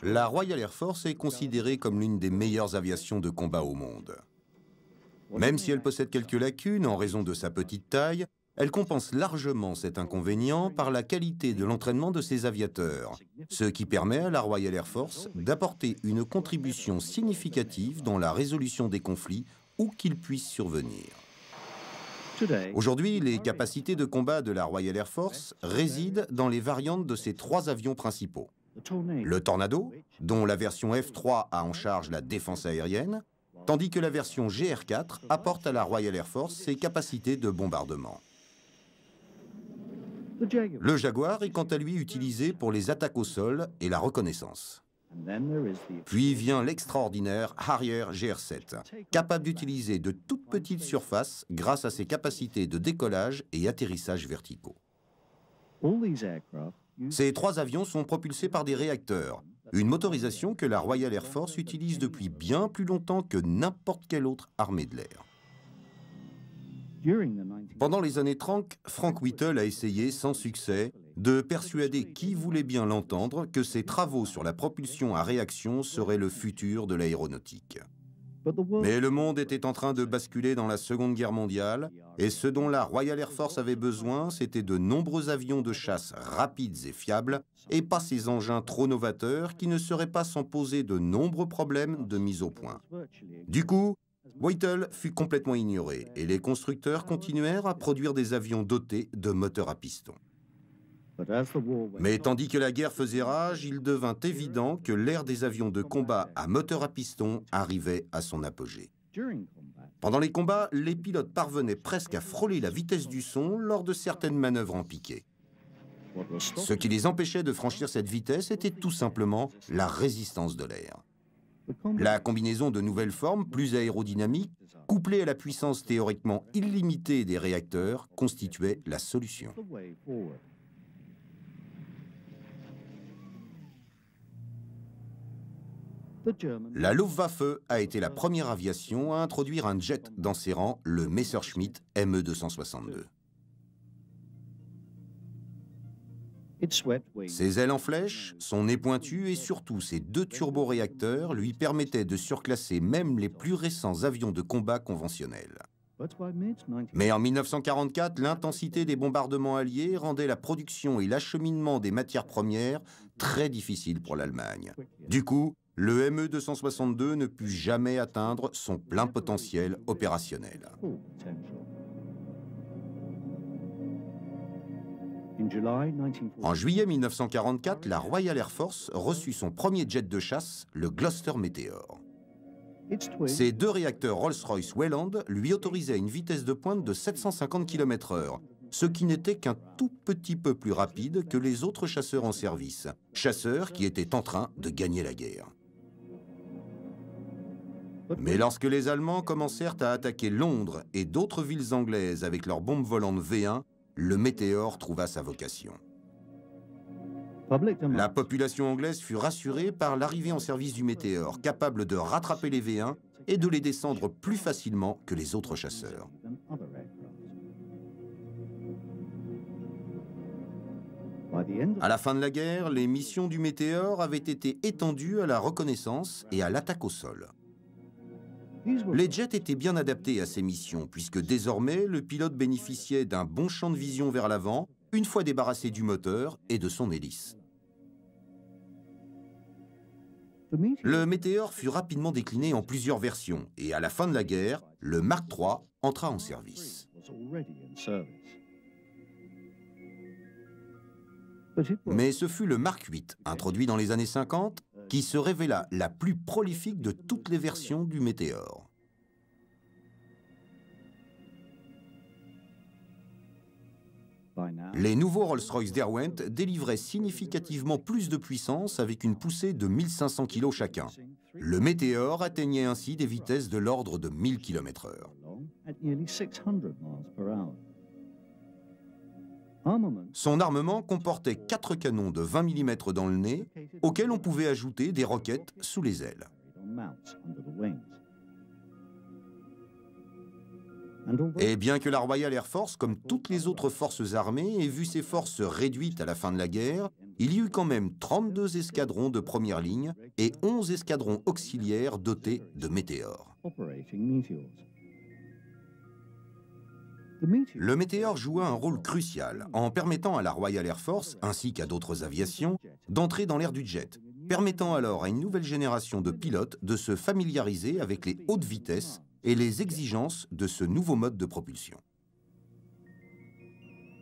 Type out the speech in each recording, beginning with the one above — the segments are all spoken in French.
La Royal Air Force est considérée comme l'une des meilleures aviations de combat au monde. Même si elle possède quelques lacunes en raison de sa petite taille, elle compense largement cet inconvénient par la qualité de l'entraînement de ses aviateurs, ce qui permet à la Royal Air Force d'apporter une contribution significative dans la résolution des conflits où qu'ils puissent survenir. Aujourd'hui, les capacités de combat de la Royal Air Force résident dans les variantes de ces trois avions principaux. Le Tornado, dont la version F3 a en charge la défense aérienne, tandis que la version GR4 apporte à la Royal Air Force ses capacités de bombardement. Le Jaguar est quant à lui utilisé pour les attaques au sol et la reconnaissance. Puis vient l'extraordinaire Harrier GR7, capable d'utiliser de toutes petites surfaces grâce à ses capacités de décollage et atterrissage verticaux. Ces trois avions sont propulsés par des réacteurs, une motorisation que la Royal Air Force utilise depuis bien plus longtemps que n'importe quelle autre armée de l'air. Pendant les années 30, Frank Whittle a essayé, sans succès, de persuader qui voulait bien l'entendre que ses travaux sur la propulsion à réaction seraient le futur de l'aéronautique. Mais le monde était en train de basculer dans la Seconde Guerre mondiale, et ce dont la Royal Air Force avait besoin, c'était de nombreux avions de chasse rapides et fiables, et pas ces engins trop novateurs qui ne seraient pas sans poser de nombreux problèmes de mise au point. Du coup, Whittle fut complètement ignoré, et les constructeurs continuèrent à produire des avions dotés de moteurs à piston. Mais tandis que la guerre faisait rage, il devint évident que l'ère des avions de combat à moteur à piston arrivait à son apogée. Pendant les combats, les pilotes parvenaient presque à frôler la vitesse du son lors de certaines manœuvres en piqué. Ce qui les empêchait de franchir cette vitesse était tout simplement la résistance de l'air. La combinaison de nouvelles formes, plus aérodynamiques, couplée à la puissance théoriquement illimitée des réacteurs, constituait la solution. La Luftwaffe a été la première aviation à introduire un jet dans ses rangs, le Messerschmitt Me-262. Ses ailes en flèche, son nez pointu et surtout ses deux turboréacteurs lui permettaient de surclasser même les plus récents avions de combat conventionnels. Mais en 1944, l'intensité des bombardements alliés rendait la production et l'acheminement des matières premières très difficiles pour l'Allemagne. Du coup, le Me-262 ne put jamais atteindre son plein potentiel opérationnel. En juillet 1944, la Royal Air Force reçut son premier jet de chasse, le Gloster Meteor. Ces deux réacteurs Rolls-Royce Weyland lui autorisaient une vitesse de pointe de 750 km/h, ce qui n'était qu'un tout petit peu plus rapide que les autres chasseurs en service, chasseurs qui étaient en train de gagner la guerre. Mais lorsque les Allemands commencèrent à attaquer Londres et d'autres villes anglaises avec leurs bombes volantes V1, le Météore trouva sa vocation. La population anglaise fut rassurée par l'arrivée en service du Météore, capable de rattraper les V1 et de les descendre plus facilement que les autres chasseurs. À la fin de la guerre, les missions du Météore avaient été étendues à la reconnaissance et à l'attaque au sol. Les jets étaient bien adaptés à ces missions, puisque désormais, le pilote bénéficiait d'un bon champ de vision vers l'avant, une fois débarrassé du moteur et de son hélice. Le Météore fut rapidement décliné en plusieurs versions, et à la fin de la guerre, le Mark III entra en service. Mais ce fut le Mark VIII, introduit dans les années 50, qui se révéla la plus prolifique de toutes les versions du Météore. Les nouveaux Rolls-Royce Derwent délivraient significativement plus de puissance avec une poussée de 1500 kg chacun. Le Météore atteignait ainsi des vitesses de l'ordre de 1000 km/h. Son armement comportait 4 canons de 20 mm dans le nez, auxquels on pouvait ajouter des roquettes sous les ailes. Et bien que la Royal Air Force, comme toutes les autres forces armées, ait vu ses forces réduites à la fin de la guerre, il y eut quand même 32 escadrons de première ligne et 11 escadrons auxiliaires dotés de météores. Le météore joua un rôle crucial en permettant à la Royal Air Force, ainsi qu'à d'autres aviations, d'entrer dans l'ère du jet, permettant alors à une nouvelle génération de pilotes de se familiariser avec les hautes vitesses et les exigences de ce nouveau mode de propulsion.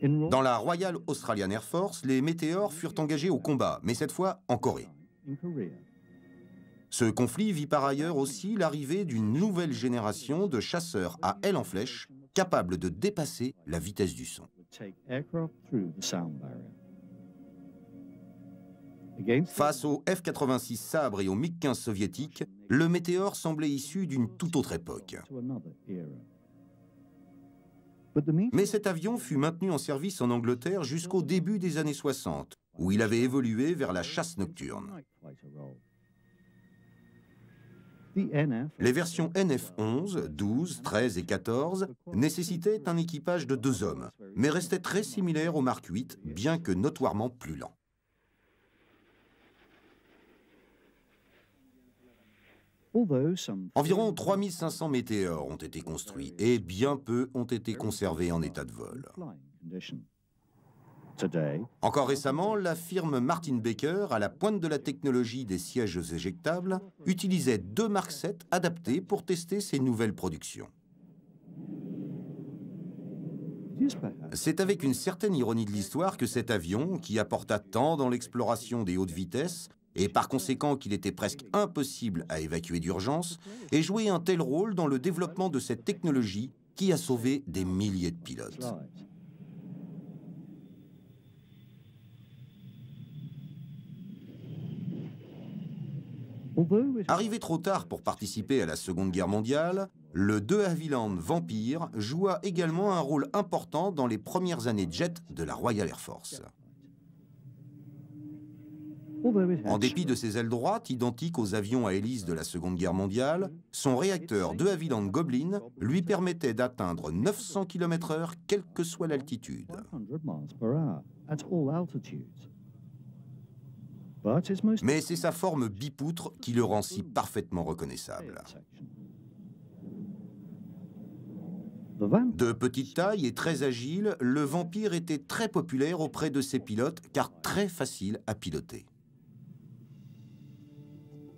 Dans la Royal Australian Air Force, les météores furent engagés au combat, mais cette fois en Corée. Ce conflit vit par ailleurs aussi l'arrivée d'une nouvelle génération de chasseurs à aile en flèche, capables de dépasser la vitesse du son. Face aux F-86 Sabre et aux MiG-15 soviétiques, le météore semblait issu d'une toute autre époque. Mais cet avion fut maintenu en service en Angleterre jusqu'au début des années 60, où il avait évolué vers la chasse nocturne. Les versions NF-11, 12, 13 et 14 nécessitaient un équipage de 2 hommes, mais restaient très similaires au Mark 8, bien que notoirement plus lents. Environ 3500 météores ont été construits et bien peu ont été conservés en état de vol. Encore récemment, la firme Martin Baker, à la pointe de la technologie des sièges éjectables, utilisait 2 Mark 7 adaptés pour tester ses nouvelles productions. C'est avec une certaine ironie de l'histoire que cet avion, qui apporta tant dans l'exploration des hautes vitesses, et par conséquent qu'il était presque impossible à évacuer d'urgence, ait joué un tel rôle dans le développement de cette technologie qui a sauvé des milliers de pilotes. Arrivé trop tard pour participer à la Seconde Guerre mondiale, le de Havilland Vampire joua également un rôle important dans les premières années jet de la Royal Air Force. En dépit de ses ailes droites, identiques aux avions à hélice de la Seconde Guerre mondiale, son réacteur de Havilland Goblin lui permettait d'atteindre 900 km/h, quelle que soit l'altitude. Mais c'est sa forme bipoutre qui le rend si parfaitement reconnaissable. De petite taille et très agile, le Vampire était très populaire auprès de ses pilotes car très facile à piloter.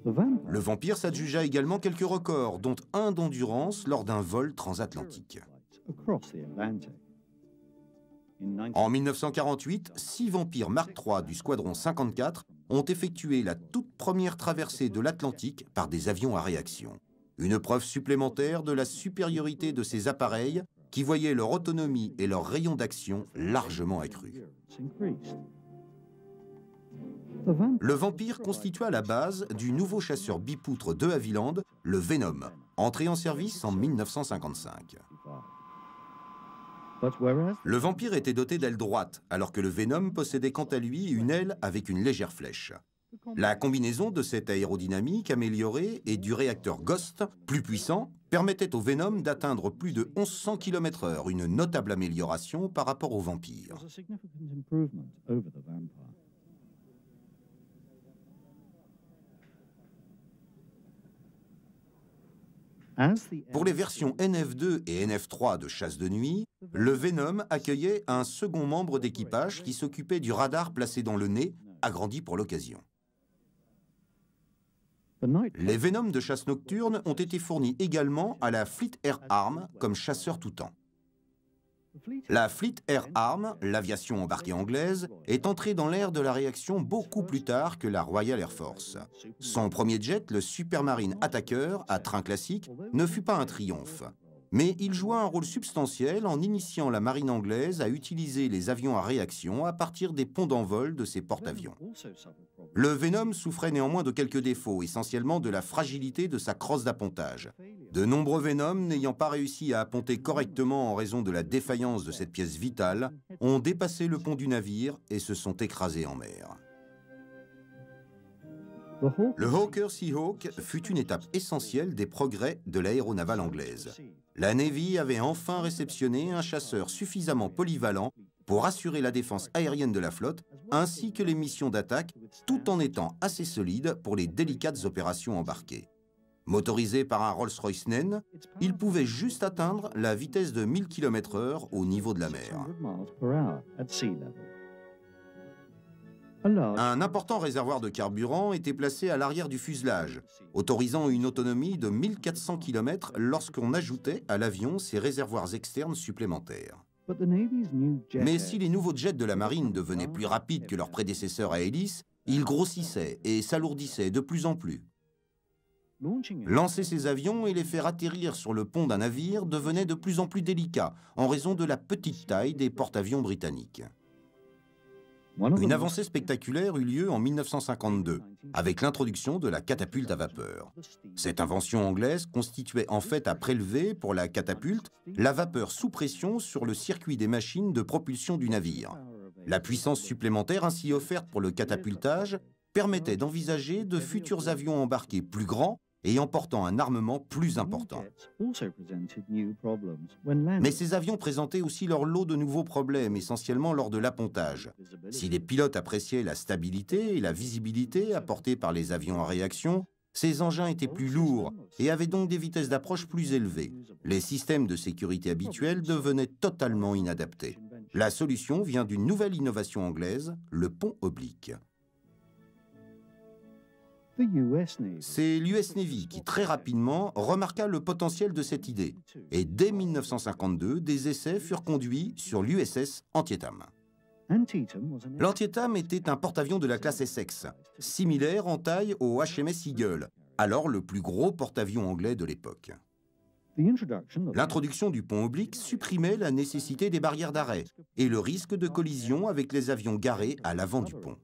Le Vampire s'adjugea également quelques records, dont un d'endurance lors d'un vol transatlantique. En 1948, 6 Vampires Mark III du Squadron 54 ont effectué la toute première traversée de l'Atlantique par des avions à réaction. Une preuve supplémentaire de la supériorité de ces appareils qui voyaient leur autonomie et leur rayon d'action largement accrus. Le Vampire constitua la base du nouveau chasseur bipoutre de Havilland, le Venom, entré en service en 1955. Le Vampire était doté d'ailes droites, alors que le Venom possédait quant à lui une aile avec une légère flèche. La combinaison de cette aérodynamique améliorée et du réacteur Ghost, plus puissant, permettait au Venom d'atteindre plus de 1100 km/h, une notable amélioration par rapport au Vampire. Pour les versions NF2 et NF3 de chasse de nuit, le Venom accueillait un second membre d'équipage qui s'occupait du radar placé dans le nez, agrandi pour l'occasion. Les Venoms de chasse nocturne ont été fournis également à la Fleet Air Arm comme chasseur tout temps. La Fleet Air Arm, l'aviation embarquée anglaise, est entrée dans l'ère de la réaction beaucoup plus tard que la Royal Air Force. Son premier jet, le Supermarine Attacker, à train classique, ne fut pas un triomphe. Mais il joua un rôle substantiel en initiant la marine anglaise à utiliser les avions à réaction à partir des ponts d'envol de ses porte-avions. Le Venom souffrait néanmoins de quelques défauts, essentiellement de la fragilité de sa crosse d'appontage. De nombreux Venoms, n'ayant pas réussi à apponter correctement en raison de la défaillance de cette pièce vitale, ont dépassé le pont du navire et se sont écrasés en mer. Le Hawker Seahawk fut une étape essentielle des progrès de l'aéronavale anglaise. La Navy avait enfin réceptionné un chasseur suffisamment polyvalent pour assurer la défense aérienne de la flotte, ainsi que les missions d'attaque, tout en étant assez solide pour les délicates opérations embarquées. Motorisé par un Rolls-Royce Naine, il pouvait juste atteindre la vitesse de 1000 km/h au niveau de la mer. Un important réservoir de carburant était placé à l'arrière du fuselage, autorisant une autonomie de 1400 km lorsqu'on ajoutait à l'avion ses réservoirs externes supplémentaires. Mais si les nouveaux jets de la marine devenaient plus rapides que leurs prédécesseurs à hélice, ils grossissaient et s'alourdissaient de plus en plus. Lancer ces avions et les faire atterrir sur le pont d'un navire devenait de plus en plus délicat en raison de la petite taille des porte-avions britanniques. Une avancée spectaculaire eut lieu en 1952, avec l'introduction de la catapulte à vapeur. Cette invention anglaise constituait en fait à prélever, pour la catapulte, la vapeur sous pression sur le circuit des machines de propulsion du navire. La puissance supplémentaire ainsi offerte pour le catapultage permettait d'envisager de futurs avions embarqués plus grands et emportant un armement plus important. Mais ces avions présentaient aussi leur lot de nouveaux problèmes, essentiellement lors de l'appontage. Si les pilotes appréciaient la stabilité et la visibilité apportées par les avions à réaction, ces engins étaient plus lourds et avaient donc des vitesses d'approche plus élevées. Les systèmes de sécurité habituels devenaient totalement inadaptés. La solution vient d'une nouvelle innovation anglaise, le pont oblique. C'est l'US Navy qui, très rapidement, remarqua le potentiel de cette idée. Et dès 1952, des essais furent conduits sur l'USS Antietam. L'Antietam était un porte-avions de la classe Essex, similaire en taille au HMS Eagle, alors le plus gros porte-avions anglais de l'époque. L'introduction du pont oblique supprimait la nécessité des barrières d'arrêt et le risque de collision avec les avions garés à l'avant du pont.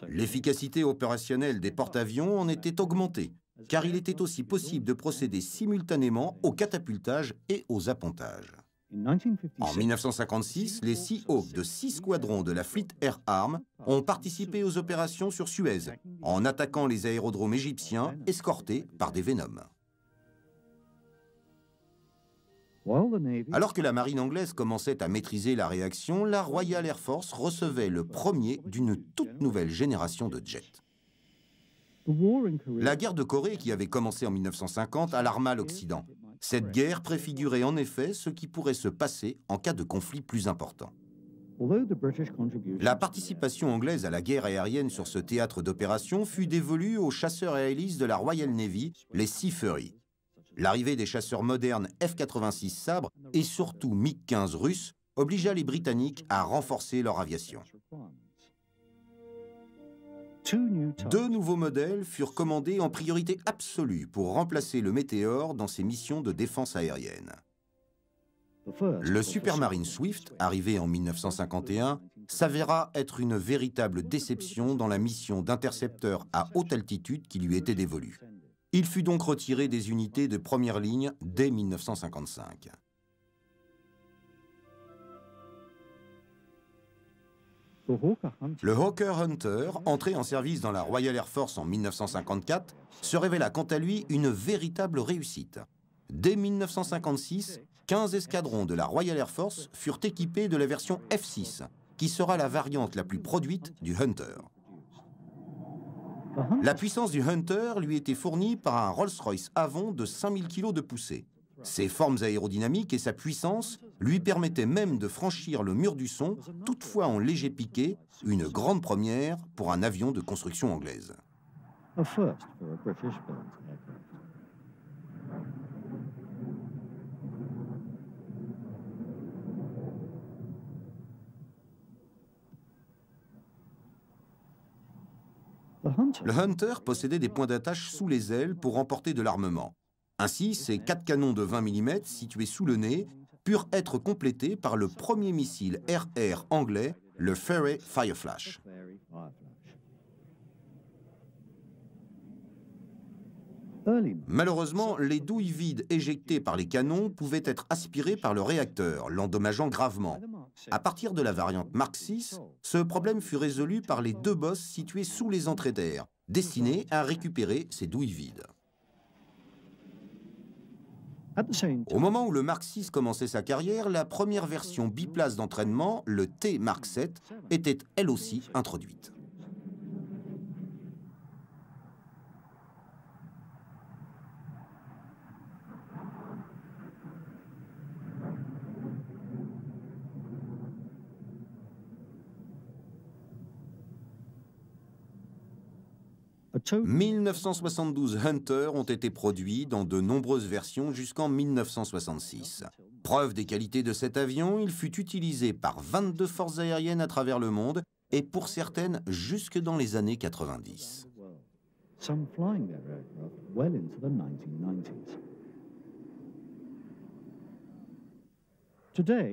L'efficacité opérationnelle des porte-avions en était augmentée, car il était aussi possible de procéder simultanément au catapultage et aux appontages. En 1956, les Seahawks de 6 squadrons de la Fleet Air Arm ont participé aux opérations sur Suez, en attaquant les aérodromes égyptiens escortés par des Venom. Alors que la marine anglaise commençait à maîtriser la réaction, la Royal Air Force recevait le premier d'une toute nouvelle génération de jets. La guerre de Corée, qui avait commencé en 1950, alarma l'Occident. Cette guerre préfigurait en effet ce qui pourrait se passer en cas de conflit plus important. La participation anglaise à la guerre aérienne sur ce théâtre d'opération fut dévolue aux chasseurs à hélice de la Royal Navy, les Sea Fury. L'arrivée des chasseurs modernes F-86 Sabre et surtout MiG-15 russes obligea les Britanniques à renforcer leur aviation. 2 nouveaux modèles furent commandés en priorité absolue pour remplacer le Météore dans ses missions de défense aérienne. Le Supermarine Swift, arrivé en 1951, s'avéra être une véritable déception dans la mission d'intercepteur à haute altitude qui lui était dévolue. Il fut donc retiré des unités de première ligne dès 1955. Le Hawker Hunter, entré en service dans la Royal Air Force en 1954, se révéla quant à lui une véritable réussite. Dès 1956, 15 escadrons de la Royal Air Force furent équipés de la version F6, qui sera la variante la plus produite du Hunter. La puissance du Hunter lui était fournie par un Rolls-Royce Avon de 5000 kg de poussée. Ses formes aérodynamiques et sa puissance lui permettaient même de franchir le mur du son, toutefois en léger piqué, une grande première pour un avion de construction anglaise. Le Hunter possédait des points d'attache sous les ailes pour emporter de l'armement. Ainsi, ces 4 canons de 20 mm situés sous le nez purent être complétés par le premier missile air-air anglais, le Fairey Fireflash. Malheureusement, les douilles vides éjectées par les canons pouvaient être aspirées par le réacteur, l'endommageant gravement. À partir de la variante Mark VI, ce problème fut résolu par les deux bosses situées sous les entrées d'air, destinées à récupérer ces douilles vides. Au moment où le Mark VI commençait sa carrière, la première version biplace d'entraînement, le T Mark VII, était elle aussi introduite. « 1972 Hunter ont été produits dans de nombreuses versions jusqu'en 1966. Preuve des qualités de cet avion, il fut utilisé par 22 forces aériennes à travers le monde et pour certaines jusque dans les années 90.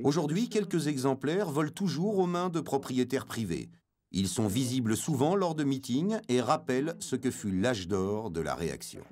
Aujourd'hui, quelques exemplaires volent toujours aux mains de propriétaires privés. Ils sont visibles souvent lors de meetings et rappellent ce que fut l'âge d'or de la réaction.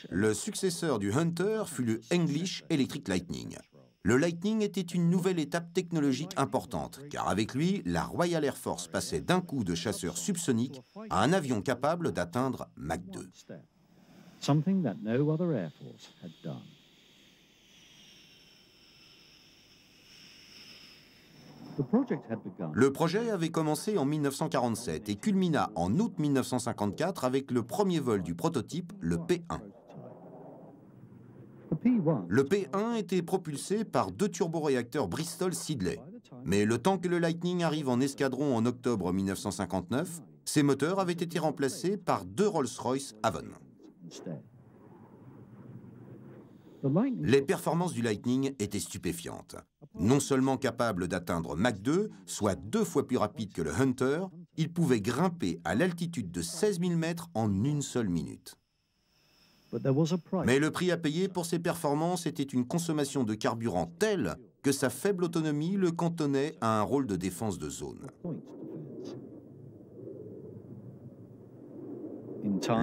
Le successeur du Hunter fut le English Electric Lightning. Le Lightning était une nouvelle étape technologique importante, car avec lui, la Royal Air Force passait d'un coup de chasseur subsonique à un avion capable d'atteindre Mach 2. Le projet avait commencé en 1947 et culmina en août 1954 avec le premier vol du prototype, le P-1. Le P-1 était propulsé par deux turboréacteurs Bristol Siddeley. Mais le temps que le Lightning arrive en escadron en octobre 1959, ses moteurs avaient été remplacés par deux Rolls-Royce Avon. Les performances du Lightning étaient stupéfiantes. Non seulement capable d'atteindre Mach 2, soit 2 fois plus rapide que le Hunter, il pouvait grimper à l'altitude de 16 000 mètres en une seule minute. Mais le prix à payer pour ces performances était une consommation de carburant telle que sa faible autonomie le cantonnait à un rôle de défense de zone.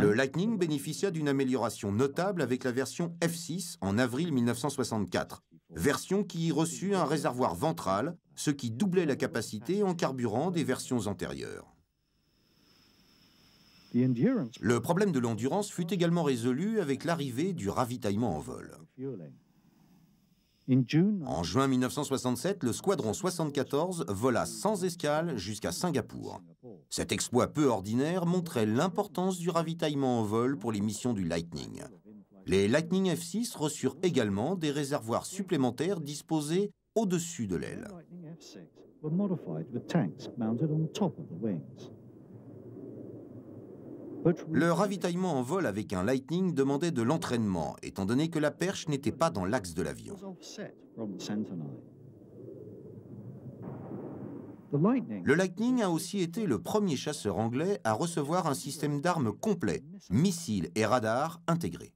Le Lightning bénéficia d'une amélioration notable avec la version F6 en avril 1964, version qui reçut un réservoir ventral, ce qui doublait la capacité en carburant des versions antérieures. Le problème de l'endurance fut également résolu avec l'arrivée du ravitaillement en vol. En juin 1967, le Squadron 74 vola sans escale jusqu'à Singapour. Cet exploit peu ordinaire montrait l'importance du ravitaillement en vol pour les missions du Lightning. Les Lightning F6 reçurent également des réservoirs supplémentaires disposés au-dessus de l'aile. Le ravitaillement en vol avec un Lightning demandait de l'entraînement, étant donné que la perche n'était pas dans l'axe de l'avion. Le Lightning a aussi été le premier chasseur anglais à recevoir un système d'armes complet, missiles et radars intégrés.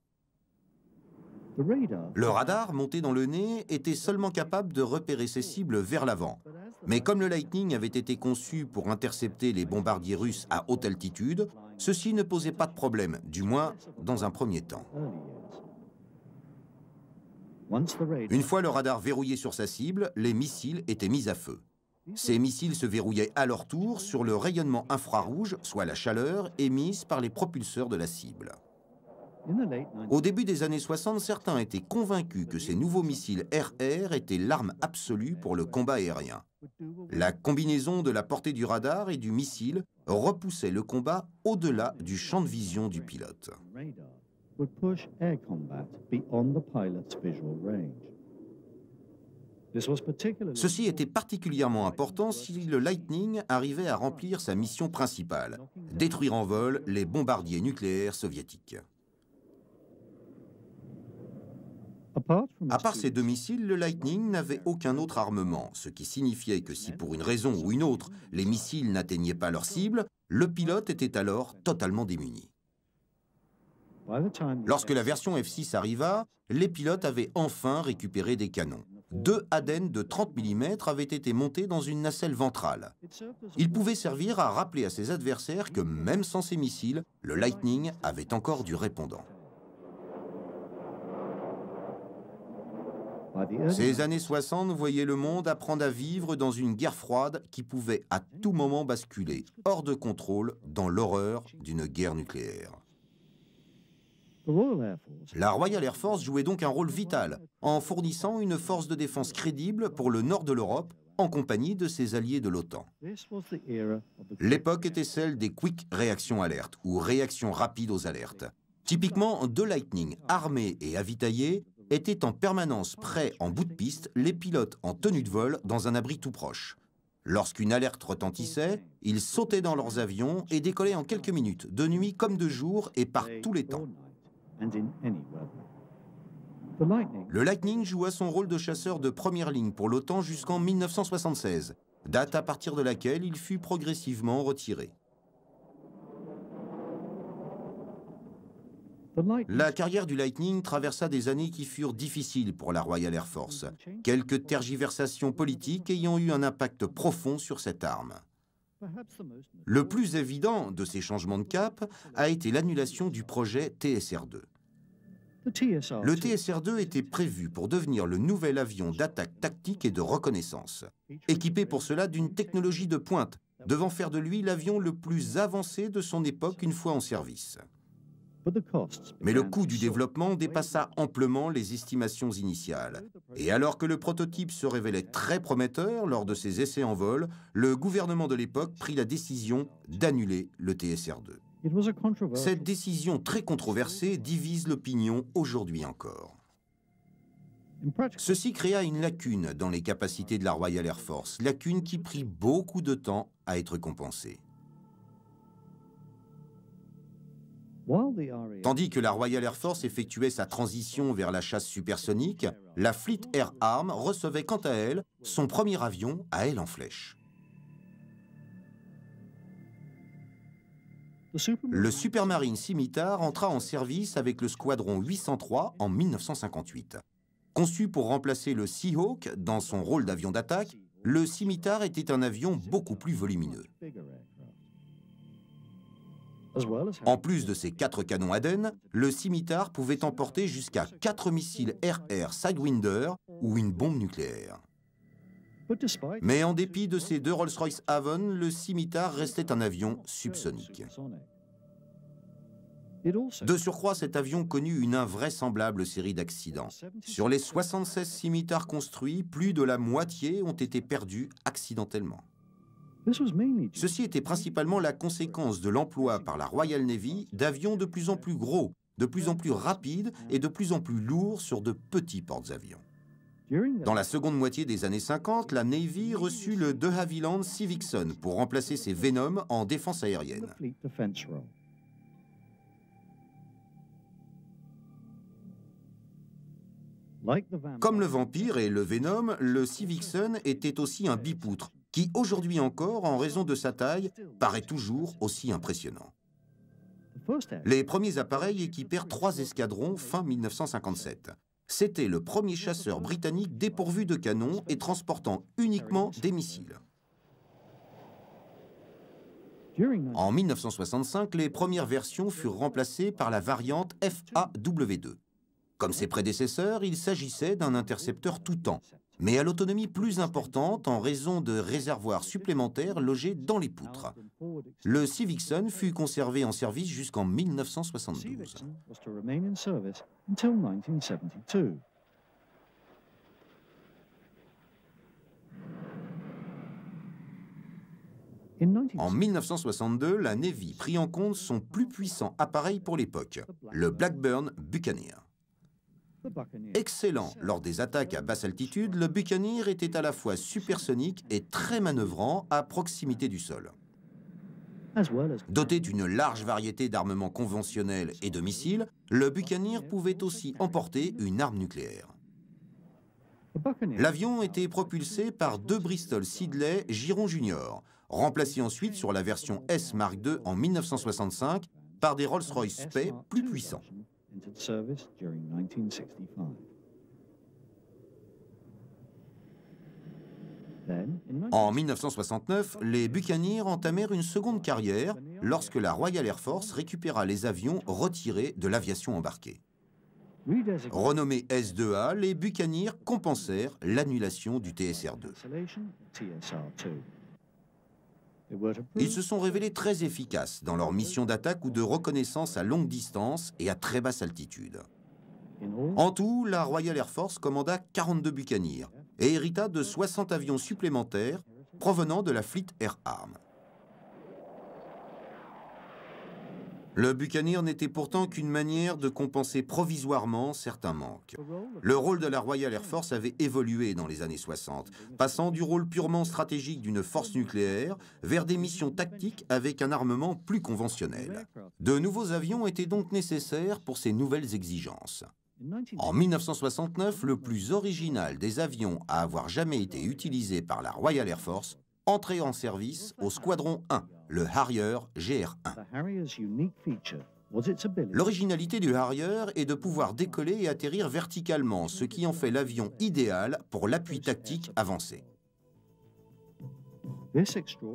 Le radar, monté dans le nez, était seulement capable de repérer ses cibles vers l'avant. Mais comme le Lightning avait été conçu pour intercepter les bombardiers russes à haute altitude, ceci ne posait pas de problème, du moins dans un premier temps. Une fois le radar verrouillé sur sa cible, les missiles étaient mis à feu. Ces missiles se verrouillaient à leur tour sur le rayonnement infrarouge, soit la chaleur émise par les propulseurs de la cible. Au début des années 60, certains étaient convaincus que ces nouveaux missiles air-air étaient l'arme absolue pour le combat aérien. La combinaison de la portée du radar et du missile repoussait le combat au-delà du champ de vision du pilote. Ceci était particulièrement important si le Lightning arrivait à remplir sa mission principale, détruire en vol les bombardiers nucléaires soviétiques. À part ces deux missiles, le Lightning n'avait aucun autre armement, ce qui signifiait que si pour une raison ou une autre, les missiles n'atteignaient pas leur cible, le pilote était alors totalement démuni. Lorsque la version F6 arriva, les pilotes avaient enfin récupéré des canons. 2 Aden de 30 mm avaient été montés dans une nacelle ventrale. Ils pouvaient servir à rappeler à ses adversaires que même sans ces missiles, le Lightning avait encore du répondant. Ces années 60 voyaient le monde apprendre à vivre dans une guerre froide qui pouvait à tout moment basculer hors de contrôle dans l'horreur d'une guerre nucléaire. La Royal Air Force jouait donc un rôle vital en fournissant une force de défense crédible pour le nord de l'Europe en compagnie de ses alliés de l'OTAN. L'époque était celle des Quick Reaction Alert ou réactions rapides aux alertes. Typiquement, 2 Lightning armés et avitaillés étaient en permanence prêts en bout de piste, les pilotes en tenue de vol dans un abri tout proche. Lorsqu'une alerte retentissait, ils sautaient dans leurs avions et décollaient en quelques minutes, de nuit comme de jour et par tous les temps. Le Lightning joua son rôle de chasseur de première ligne pour l'OTAN jusqu'en 1976, date à partir de laquelle il fut progressivement retiré. La carrière du Lightning traversa des années qui furent difficiles pour la Royal Air Force, quelques tergiversations politiques ayant eu un impact profond sur cette arme. Le plus évident de ces changements de cap a été l'annulation du projet TSR-2. Le TSR-2 était prévu pour devenir le nouvel avion d'attaque tactique et de reconnaissance, équipé pour cela d'une technologie de pointe, devant faire de lui l'avion le plus avancé de son époque une fois en service. Mais le coût du développement dépassa amplement les estimations initiales. Et alors que le prototype se révélait très prometteur lors de ses essais en vol, le gouvernement de l'époque prit la décision d'annuler le TSR-2. Cette décision très controversée divise l'opinion aujourd'hui encore. Ceci créa une lacune dans les capacités de la Royal Air Force, lacune qui prit beaucoup de temps à être compensée. Tandis que la Royal Air Force effectuait sa transition vers la chasse supersonique, la Fleet Air Arm recevait quant à elle son premier avion à aile en flèche. Le Supermarine Scimitar entra en service avec le Squadron 803 en 1958. Conçu pour remplacer le Seahawk dans son rôle d'avion d'attaque, le Scimitar était un avion beaucoup plus volumineux. En plus de ses 4 canons Aden, le Scimitar pouvait emporter jusqu'à 4 missiles air-air Sidewinder ou une bombe nucléaire. Mais en dépit de ses 2 Rolls-Royce Avon, le Scimitar restait un avion subsonique. De surcroît, cet avion connut une invraisemblable série d'accidents. Sur les 76 Scimitars construits, plus de la moitié ont été perdus accidentellement. Ceci était principalement la conséquence de l'emploi par la Royal Navy d'avions de plus en plus gros, de plus en plus rapides et de plus en plus lourds sur de petits porte-avions. Dans la seconde moitié des années 50, la Navy reçut le de Havilland Civicsson pour remplacer ses Venom en défense aérienne. Comme le Vampire et le Venom, le Civicsson était aussi un bipoutre, qui aujourd'hui encore, en raison de sa taille, paraît toujours aussi impressionnant. Les premiers appareils équipèrent 3 escadrons fin 1957. C'était le premier chasseur britannique dépourvu de canons et transportant uniquement des missiles. En 1965, les premières versions furent remplacées par la variante FAW2. Comme ses prédécesseurs, il s'agissait d'un intercepteur tout temps, mais à l'autonomie plus importante en raison de réservoirs supplémentaires logés dans les poutres. Le Civicsson fut conservé en service jusqu'en 1972. En 1962, la Navy prit en compte son plus puissant appareil pour l'époque, le Blackburn Buccaneer. Excellent lors des attaques à basse altitude, le Buccaneer était à la fois supersonique et très manœuvrant à proximité du sol. Doté d'une large variété d'armements conventionnels et de missiles, le Buccaneer pouvait aussi emporter une arme nucléaire. L'avion était propulsé par 2 Bristol Siddeley Giron Junior, remplacés ensuite sur la version S Mark II en 1965 par des Rolls-Royce Spey plus puissants. entered service during 1965. En 1969, les Buccaneers entamèrent une seconde carrière lorsque la Royal Air Force récupéra les avions retirés de l'aviation embarquée. Renommés S-2A, les Buccaneers compensèrent l'annulation du TSR-2. Ils se sont révélés très efficaces dans leur mission d'attaque ou de reconnaissance à longue distance et à très basse altitude. En tout, la Royal Air Force commanda 42 Buccaneers et hérita de 60 avions supplémentaires provenant de la Fleet Air Arm. Le Buccaneer n'était pourtant qu'une manière de compenser provisoirement certains manques. Le rôle de la Royal Air Force avait évolué dans les années 60, passant du rôle purement stratégique d'une force nucléaire vers des missions tactiques avec un armement plus conventionnel. De nouveaux avions étaient donc nécessaires pour ces nouvelles exigences. En 1969, le plus original des avions à avoir jamais été utilisé par la Royal Air Force entrait en service au Squadron 1, le Harrier GR1. L'originalité du Harrier est de pouvoir décoller et atterrir verticalement, ce qui en fait l'avion idéal pour l'appui tactique avancé.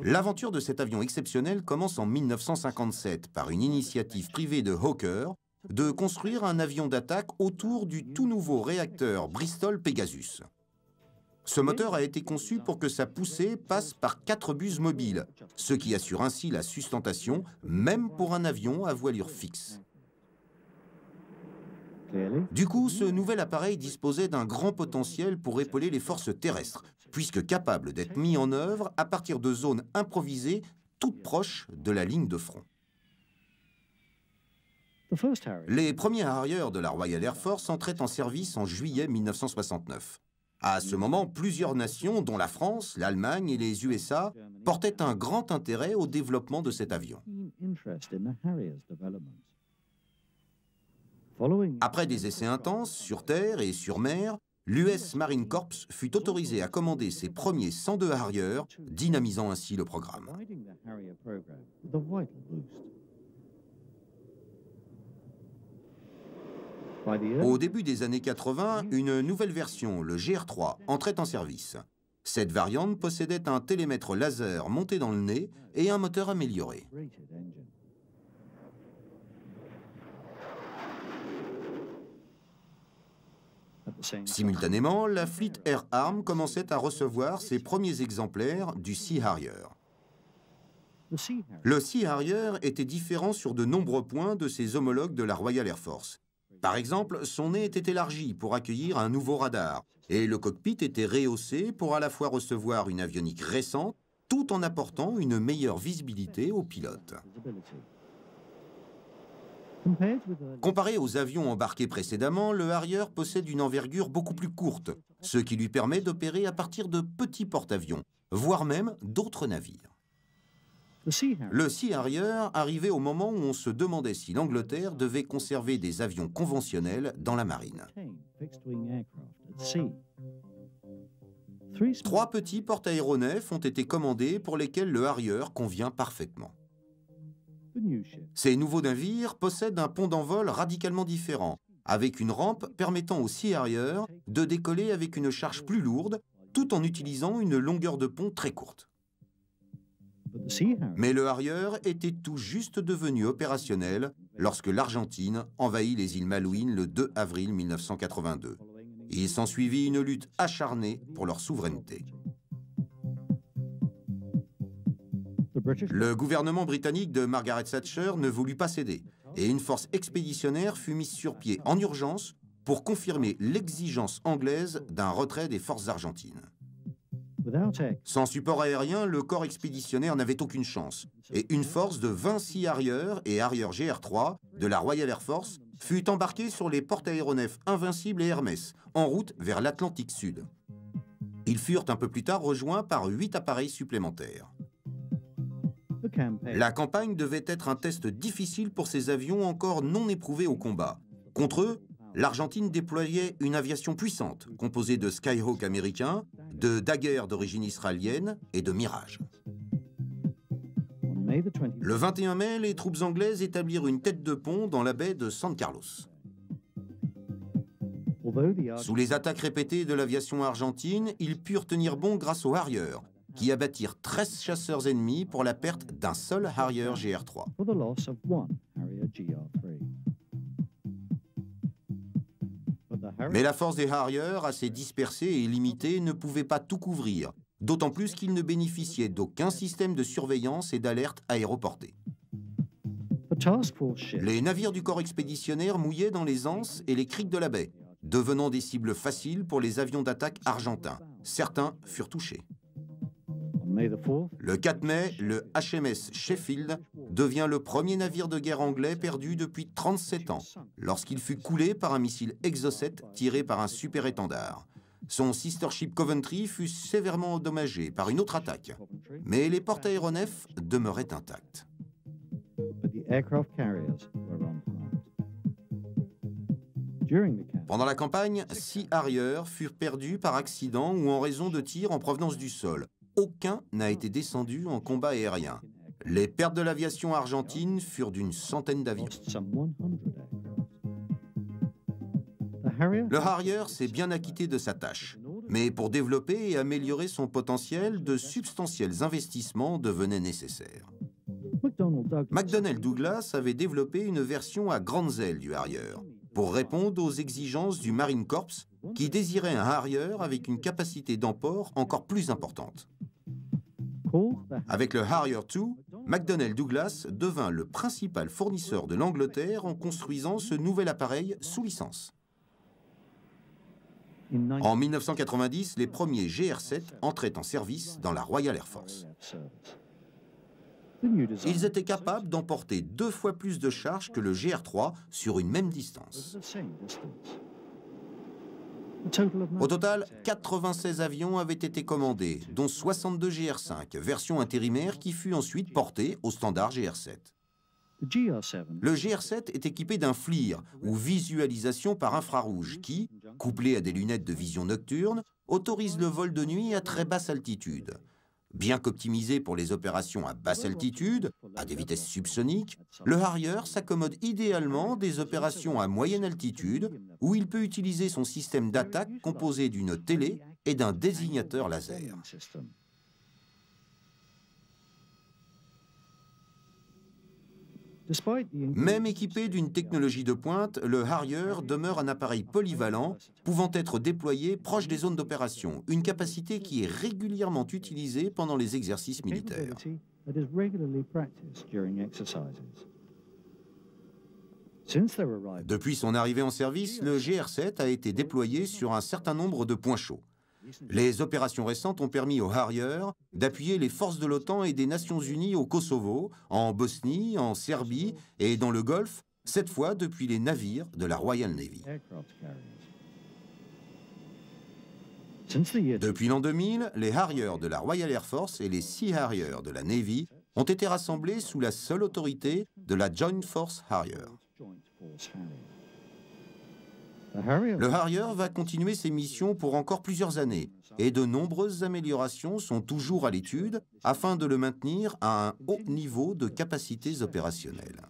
L'aventure de cet avion exceptionnel commence en 1957 par une initiative privée de Hawker de construire un avion d'attaque autour du tout nouveau réacteur Bristol Pegasus. Ce moteur a été conçu pour que sa poussée passe par 4 buses mobiles, ce qui assure ainsi la sustentation, même pour un avion à voilure fixe. Du coup, ce nouvel appareil disposait d'un grand potentiel pour épauler les forces terrestres, puisque capable d'être mis en œuvre à partir de zones improvisées toutes proches de la ligne de front. Les premiers Harriers de la Royal Air Force entraient en service en juillet 1969. À ce moment, plusieurs nations, dont la France, l'Allemagne et les USA, portaient un grand intérêt au développement de cet avion. Après des essais intenses sur terre et sur mer, l'US Marine Corps fut autorisé à commander ses premiers 102 Harriers, dynamisant ainsi le programme. Au début des années 80, une nouvelle version, le GR3, entrait en service. Cette variante possédait un télémètre laser monté dans le nez et un moteur amélioré. Simultanément, la Fleet Air Arm commençait à recevoir ses premiers exemplaires du Sea Harrier. Le Sea Harrier était différent sur de nombreux points de ses homologues de la Royal Air Force. Par exemple, son nez était élargi pour accueillir un nouveau radar et le cockpit était rehaussé pour à la fois recevoir une avionique récente tout en apportant une meilleure visibilité aux pilotes. Comparé aux avions embarqués précédemment, le Harrier possède une envergure beaucoup plus courte, ce qui lui permet d'opérer à partir de petits porte-avions, voire même d'autres navires. Le Sea Harrier arrivait au moment où on se demandait si l'Angleterre devait conserver des avions conventionnels dans la marine. 3 petits porte-aéronefs ont été commandés pour lesquels le Harrier convient parfaitement. Ces nouveaux navires possèdent un pont d'envol radicalement différent, avec une rampe permettant au Sea Harrier de décoller avec une charge plus lourde, tout en utilisant une longueur de pont très courte. Mais le Harrier était tout juste devenu opérationnel lorsque l'Argentine envahit les îles Malouines le 2 avril 1982. Il s'ensuivit une lutte acharnée pour leur souveraineté. Le gouvernement britannique de Margaret Thatcher ne voulut pas céder et une force expéditionnaire fut mise sur pied en urgence pour confirmer l'exigence anglaise d'un retrait des forces argentines. Sans support aérien, le corps expéditionnaire n'avait aucune chance et une force de 20 Sea Harrier et Harrier GR3 de la Royal Air Force fut embarquée sur les porte-aéronefs Invincible et Hermès en route vers l'Atlantique Sud. Ils furent un peu plus tard rejoints par 8 appareils supplémentaires. La campagne devait être un test difficile pour ces avions encore non éprouvés au combat. Contre eux, l'Argentine déployait une aviation puissante, composée de Skyhawk américains, de Dagger d'origine israélienne et de Mirage. Le 21 mai, les troupes anglaises établirent une tête de pont dans la baie de San Carlos. Sous les attaques répétées de l'aviation argentine, ils purent tenir bon grâce aux Harrier, qui abattirent 13 chasseurs ennemis pour la perte d'un seul Harrier GR3. for the loss of one Harrier GR3. But the Harrier Mais la force des Harrier, assez dispersée et limitée, ne pouvait pas tout couvrir, d'autant plus qu'ils ne bénéficiaient d'aucun système de surveillance et d'alerte aéroportée. the task force ship Les navires du corps expéditionnaire mouillaient dans les anses et les criques de la baie, devenant des cibles faciles pour les avions d'attaque argentins. Certains furent touchés. on May the 4th, Le 4 mai, le HMS Sheffield devient le premier navire de guerre anglais perdu depuis 37 ans, lorsqu'il fut coulé par un missile Exocet tiré par un super-étendard. Son sister ship Coventry fut sévèrement endommagé par une autre attaque, Coventry, mais les porte-aéronefs demeuraient intacts. but the aircraft carriers were unharmed. During the campaign, Pendant la campagne, 6 Harrier furent perdus par accident ou en raison de tirs en provenance du sol. Aucun n'a été descendu en combat aérien. Les pertes de l'aviation argentine furent d'une centaine d'avions. lost some 100 aircraft. The Harrier Le Harrier s'est bien acquitté de sa tâche, mais pour développer et améliorer son potentiel, de substantiels investissements devenaient nécessaires. McDonnell Douglas avait développé une version à grandes ailes du Harrier pour répondre aux exigences du Marine Corps qui désirait un Harrier avec une capacité d'emport encore plus importante. Avec le Harrier II, McDonnell Douglas devint le principal fournisseur de l'Angleterre en construisant ce nouvel appareil sous licence. En 1990, les premiers GR7 entraient en service dans la Royal Air Force. Ils étaient capables d'emporter 2 fois plus de charge que le GR3 sur une même distance. Au total, 96 avions avaient été commandés, dont 62 GR5, version intérimaire qui fut ensuite portée au standard GR7. Le GR7 est équipé d'un FLIR, ou visualisation par infrarouge, qui, couplé à des lunettes de vision nocturne, autorise le vol de nuit à très basse altitude. Bien qu'optimisé pour les opérations à basse altitude, à des vitesses subsoniques, le Harrier s'accommode idéalement des opérations à moyenne altitude, où il peut utiliser son système d'attaque composé d'une télé et d'un désignateur laser. Même équipé d'une technologie de pointe, le Harrier demeure un appareil polyvalent pouvant être déployé proche des zones d'opération, une capacité qui est régulièrement utilisée pendant les exercices militaires. Depuis son arrivée en service, le GR7 a été déployé sur un certain nombre de points chauds. Les opérations récentes ont permis au Harrier d'appuyer les forces de l'OTAN et des Nations Unies au Kosovo, en Bosnie, en Serbie et dans le Golfe, cette fois depuis les navires de la Royal Navy. Depuis l'an 2000, les Harrier de la Royal Air Force et les Sea Harrier de la Navy ont été rassemblés sous la seule autorité de la Joint Force Harrier. Le Harrier va continuer ses missions pour encore plusieurs années et de nombreuses améliorations sont toujours à l'étude afin de le maintenir à un haut niveau de capacités opérationnelles.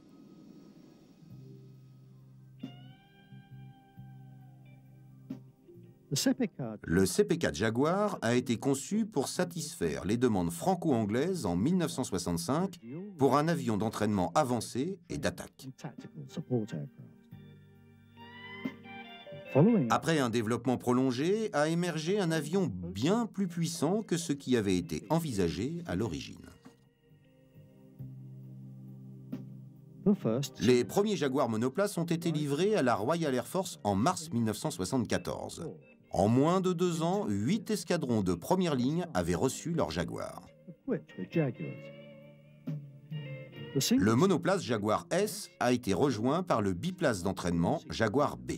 Le CP4 Jaguar a été conçu pour satisfaire les demandes franco-anglaises en 1965 pour un avion d'entraînement avancé et d'attaque. Après un développement prolongé, a émergé un avion bien plus puissant que ce qui avait été envisagé à l'origine. Les premiers Jaguars monoplaces ont été livrés à la Royal Air Force en mars 1974. En moins de 2 ans, 8 escadrons de première ligne avaient reçu leur Jaguar. Le monoplace Jaguar S a été rejoint par le biplace d'entraînement Jaguar B.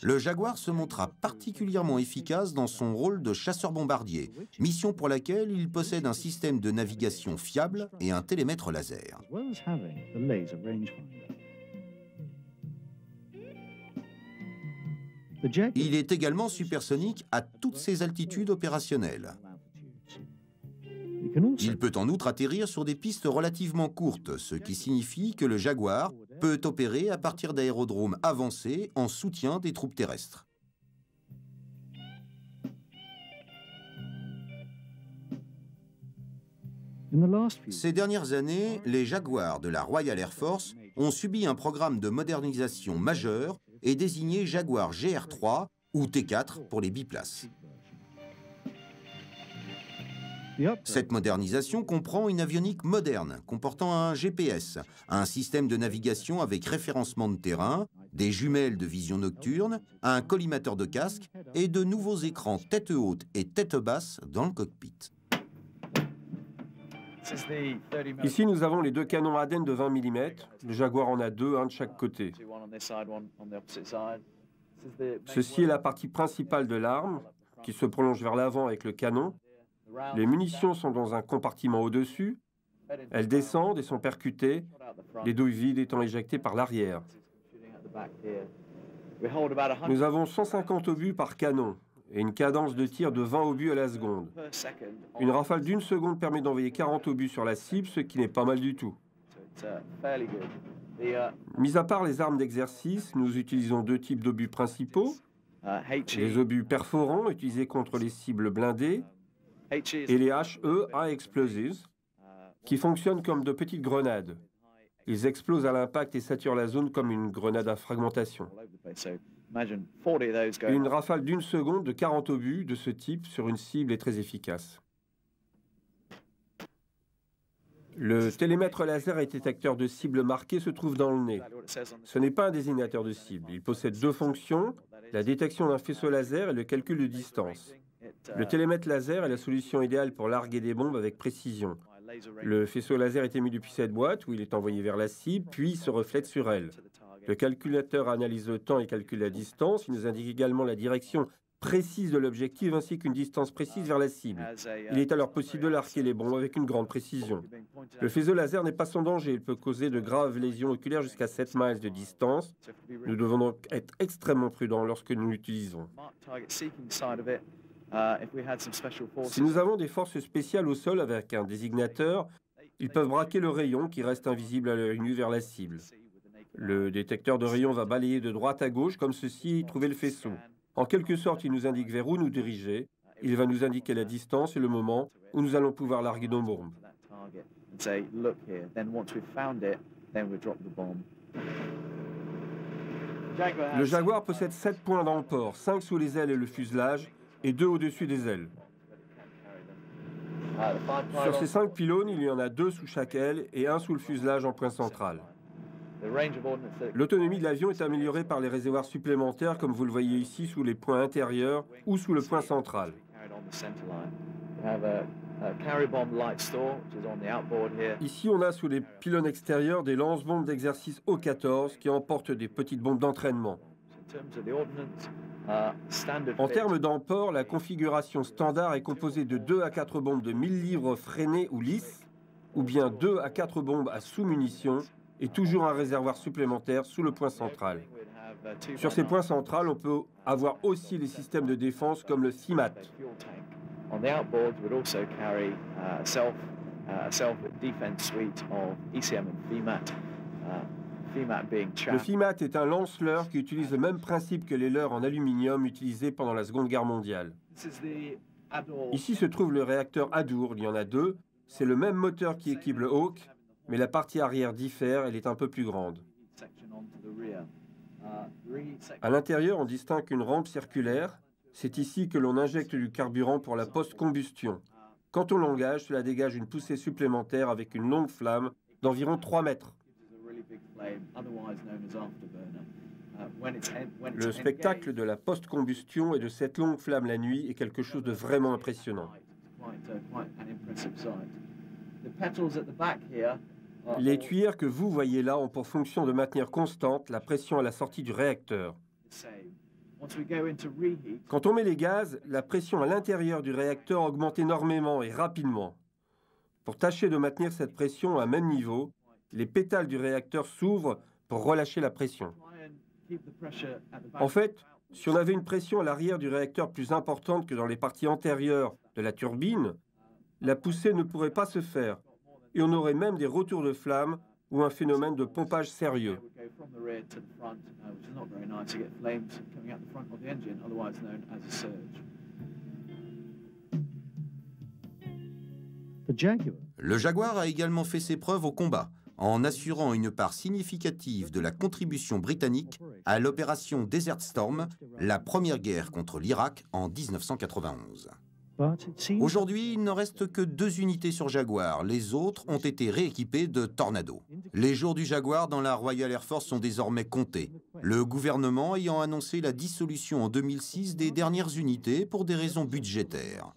Le Jaguar se montra particulièrement efficace dans son rôle de chasseur-bombardier, mission pour laquelle il possède un système de navigation fiable et un télémètre laser. Il est également supersonique à toutes ses altitudes opérationnelles. can also Il peut en outre atterrir sur des pistes relativement courtes, ce qui signifie que le Jaguar peut opérer à partir d'aérodromes avancés en soutien des troupes terrestres. in the last few Ces dernières années, les Jaguars de la Royal Air Force ont subi un programme de modernisation majeur et désigné Jaguar GR3 ou T4 pour les biplaces. the upgrade Cette modernisation comprend une avionique moderne comportant un GPS, un système de navigation avec référencement de terrain, des jumelles de vision nocturne, un collimateur de casque et de nouveaux écrans tête haute et tête basse dans le cockpit. Ici, nous avons les deux canons Aden de 20 mm. Le Jaguar en a deux, un de chaque côté. Ceci est la partie principale de l'arme, qui se prolonge vers l'avant avec le canon. Les munitions sont dans un compartiment au-dessus. Elles descendent et sont percutées, les douilles vides étant éjectées par l'arrière. Nous avons 150 obus par canon et une cadence de tir de 20 obus à la seconde. Une rafale d'une seconde permet d'envoyer 40 obus sur la cible, ce qui n'est pas mal du tout. Mis à part les armes d'exercice, nous utilisons deux types d'obus principaux. Les obus perforants utilisés contre les cibles blindées et les HE, High Explosives, qui fonctionnent comme de petites grenades. Ils explosent à l'impact et saturent la zone comme une grenade à fragmentation. Une rafale d'une seconde de 40 obus de ce type sur une cible est très efficace. Le télémètre laser et détecteur de cible marquée se trouve dans le nez. Ce n'est pas un désignateur de cible. Il possède deux fonctions, la détection d'un faisceau laser et le calcul de distance. Le télémètre laser est la solution idéale pour larguer des bombes avec précision. Le faisceau laser est émis depuis cette boîte où il est envoyé vers la cible, puis se reflète sur elle. Le calculateur analyse le temps et calcule la distance. Il nous indique également la direction précise de l'objectif ainsi qu'une distance précise vers la cible. Il est alors possible de larguer les bombes avec une grande précision. Le faisceau laser n'est pas sans danger. Il peut causer de graves lésions oculaires jusqu'à 7 miles de distance. Nous devons donc être extrêmement prudents lorsque nous l'utilisons. Si nous avons des forces spéciales au sol avec un désignateur, ils peuvent braquer le rayon qui reste invisible à l'œil nu vers la cible. Le détecteur de rayon va balayer de droite à gauche comme ceci et trouver le faisceau. En quelque sorte, il nous indique vers où nous diriger. Il va nous indiquer la distance et le moment où nous allons pouvoir larguer nos bombes. Le Jaguar possède 7 points dans le port, 5 sous les ailes et le fuselage, et 2 au-dessus des ailes. Sur ces 5 pylônes, il y en a 2 sous chaque aile et 1 sous le fuselage en point central. L'autonomie de l'avion est améliorée par les réservoirs supplémentaires, comme vous le voyez ici, sous les points intérieurs ou sous le point central. Ici, on a sous les pylônes extérieurs des lance-bombes d'exercice O-14 qui emportent des petites bombes d'entraînement. En termes d'emport, la configuration standard est composée de 2 à 4 bombes de 1000 livres freinées ou lisses, ou bien 2 à 4 bombes à sous-munitions, et toujours un réservoir supplémentaire sous le point central. Sur ces points centrales, on peut avoir aussi les systèmes de défense comme le FIMAT. Le FIMAT est un lance-leurre qui utilise le même principe que les leurres en aluminium utilisés pendant la Seconde Guerre mondiale. Ici se trouve le réacteur Adour, il y en a 2. C'est le même moteur qui équipe le Hawk, mais la partie arrière diffère, elle est un peu plus grande. À l'intérieur, on distingue une rampe circulaire. C'est ici que l'on injecte du carburant pour la post-combustion. Quand on l'engage, cela dégage une poussée supplémentaire avec une longue flamme d'environ 3 mètres. Le spectacle de la post-combustion et de cette longue flamme la nuit est quelque chose de vraiment impressionnant. Les tuyères que vous voyez là ont pour fonction de maintenir constante la pression à la sortie du réacteur. Quand on met les gaz, la pression à l'intérieur du réacteur augmente énormément et rapidement. Pour tâcher de maintenir cette pression à un même niveau, les pétales du réacteur s'ouvrent pour relâcher la pression. En fait, si on avait une pression à l'arrière du réacteur plus importante que dans les parties antérieures de la turbine, La poussée ne pourrait pas se faire et on aurait même des retours de flammes ou un phénomène de pompage sérieux. Le Jaguar a également fait ses preuves au combat, en assurant une part significative de la contribution britannique à l'opération Desert Storm, la première guerre contre l'Irak en 1991. Aujourd'hui, il ne reste que 2 unités sur Jaguar. Les autres ont été rééquipées de Tornado. Les jours du Jaguar dans la Royal Air Force sont désormais comptés, le gouvernement ayant annoncé la dissolution en 2006 des dernières unités pour des raisons budgétaires.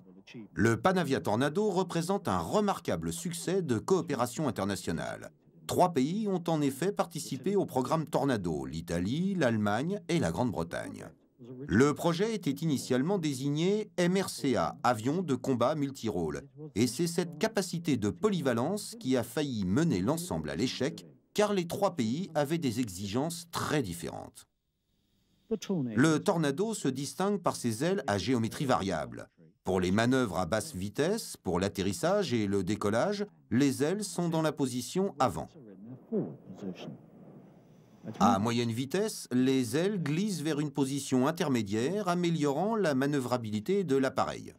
Le Panavia Tornado représente un remarquable succès de coopération internationale. 3 pays ont en effet participé au programme Tornado, l'Italie, l'Allemagne et la Grande-Bretagne. Le projet était initialement désigné MRCA, avion de combat multirôle, et c'est cette capacité de polyvalence qui a failli mener l'ensemble à l'échec, car les 3 pays avaient des exigences très différentes. Le Tornado se distingue par ses ailes à géométrie variable. Pour les manœuvres à basse vitesse, pour l'atterrissage et le décollage, les ailes sont dans la position avant. À moyenne vitesse, les ailes glissent vers une position intermédiaire, améliorant la manœuvrabilité de l'appareil.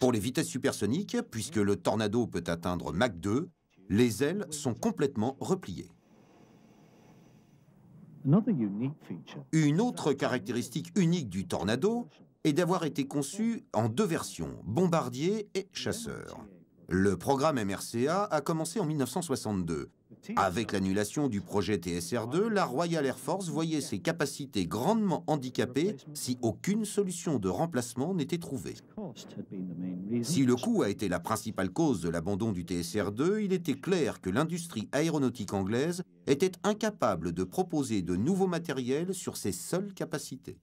Pour les vitesses supersoniques, puisque le Tornado peut atteindre Mach 2, les ailes sont complètement repliées. Une autre caractéristique unique du Tornado est d'avoir été conçu en 2 versions, bombardier et chasseur. Le programme MRCA a commencé en 1962. Avec l'annulation du projet TSR-2, la Royal Air Force voyait ses capacités grandement handicapées si aucune solution de remplacement n'était trouvée. Si le coût a été la principale cause de l'abandon du TSR-2, il était clair que l'industrie aéronautique anglaise était incapable de proposer de nouveaux matériels sur ses seules capacités.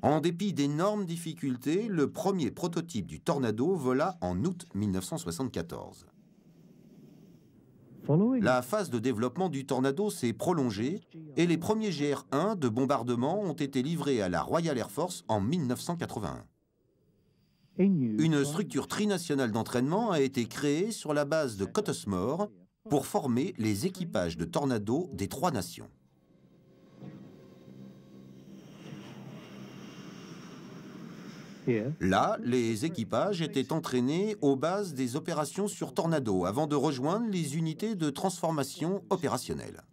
En dépit d'énormes difficultés, le premier prototype du Tornado vola en août 1974. La phase de développement du Tornado s'est prolongée et les premiers GR-1 de bombardement ont été livrés à la Royal Air Force en 1981. Une structure trinationale d'entraînement a été créée sur la base de Cottesmore pour former les équipages de Tornado des 3 nations. Là, les équipages étaient entraînés aux bases des opérations sur Tornado avant de rejoindre les unités de transformation opérationnelle.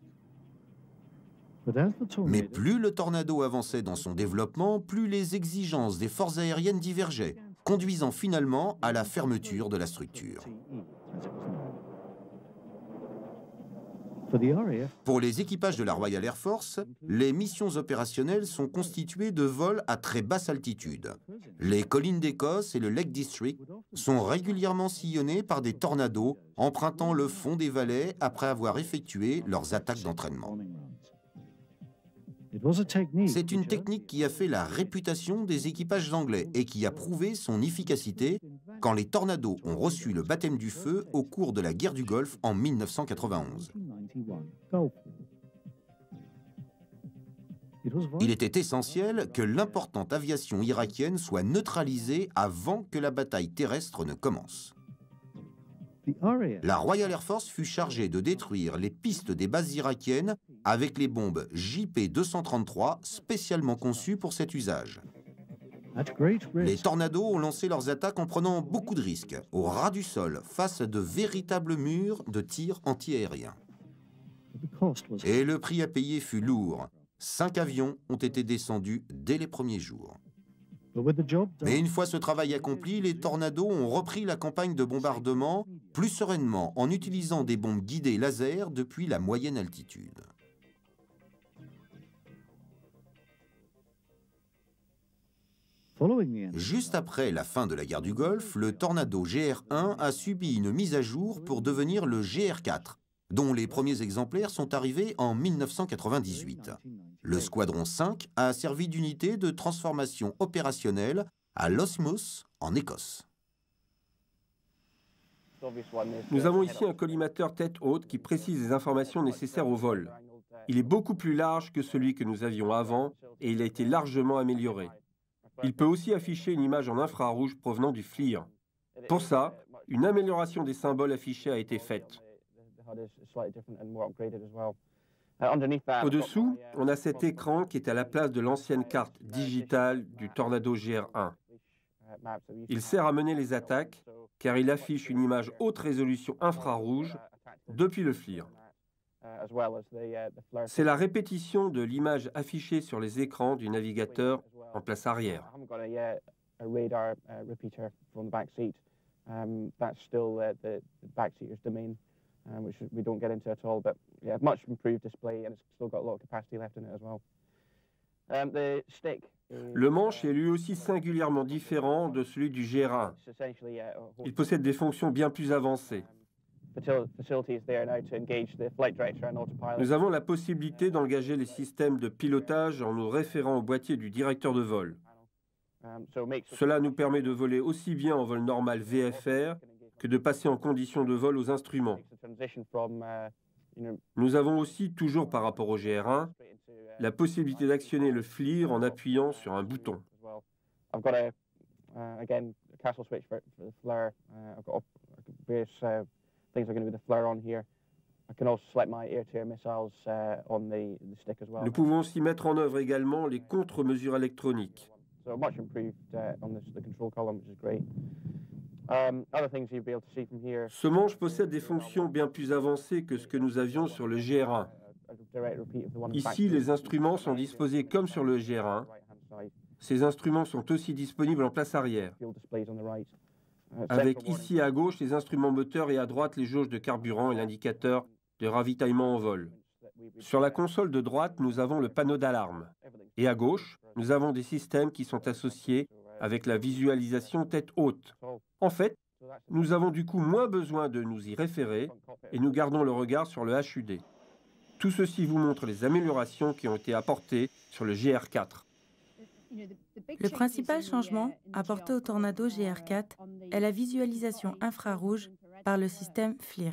Mais plus le Tornado avançait dans son développement, plus les exigences des forces aériennes divergeaient, conduisant finalement à la fermeture de la structure. Pour les équipages de la Royal Air Force, les missions opérationnelles sont constituées de vols à très basse altitude. Les collines d'Écosse et le Lake District sont régulièrement sillonnés par des tornados empruntant le fond des vallées après avoir effectué leurs attaques d'entraînement. C'est une technique qui a fait la réputation des équipages anglais et qui a prouvé son efficacité quand les tornados ont reçu le baptême du feu au cours de la guerre du Golfe en 1991. Il était essentiel que l'importante aviation irakienne soit neutralisée avant que la bataille terrestre ne commence. La Royal Air Force fut chargée de détruire les pistes des bases irakiennes avec les bombes JP-233 spécialement conçues pour cet usage. Les tornados ont lancé leurs attaques en prenant beaucoup de risques, au ras du sol, face à de véritables murs de tirs antiaériens. Et le prix à payer fut lourd. 5 avions ont été descendus dès les premiers jours. Mais une fois ce travail accompli, les tornados ont repris la campagne de bombardement plus sereinement en utilisant des bombes guidées laser depuis la moyenne altitude. Juste après la fin de la guerre du Golfe, le Tornado GR1 a subi une mise à jour pour devenir le GR4, dont les premiers exemplaires sont arrivés en 1998. Le Squadron 5 a servi d'unité de transformation opérationnelle à Lossmouth, en Écosse. Nous avons ici un collimateur tête haute qui précise les informations nécessaires au vol. Il est beaucoup plus large que celui que nous avions avant et il a été largement amélioré. Il peut aussi afficher une image en infrarouge provenant du FLIR. Pour ça, une amélioration des symboles affichés a été faite. Au-dessous, on a cet écran qui est à la place de l'ancienne carte digitale du Tornado GR1. Il sert à mener les attaques car il affiche une image haute résolution infrarouge depuis le FLIR. C'est la répétition de l'image affichée sur les écrans du navigateur en place arrière. Le manche est lui aussi singulièrement différent de celui du GR1. Il possède des fonctions bien plus avancées. Nous avons la possibilité d'engager les systèmes de pilotage en nous référant au boîtier du directeur de vol. Cela nous permet de voler aussi bien en vol normal VFR que de passer en conditions de vol aux instruments. Nous avons aussi, toujours par rapport au GR1, la possibilité d'actionner le FLIR en appuyant sur un bouton. Nous pouvons aussi mettre en œuvre également les contre-mesures électroniques. Ce manche possède des fonctions bien plus avancées que ce que nous avions sur le GR1. Ici, les instruments sont disposés comme sur le GR1. Ces instruments sont aussi disponibles en place arrière, avec ici à gauche les instruments moteurs et à droite les jauges de carburant et l'indicateur de ravitaillement en vol. Sur la console de droite, nous avons le panneau d'alarme. Et à gauche, nous avons des systèmes qui sont associés avec la visualisation tête haute. En fait, nous avons du coup moins besoin de nous y référer et nous gardons le regard sur le HUD. Tout ceci vous montre les améliorations qui ont été apportées sur le GR4. Le principal changement apporté au Tornado GR4 est la visualisation infrarouge par le système FLIR.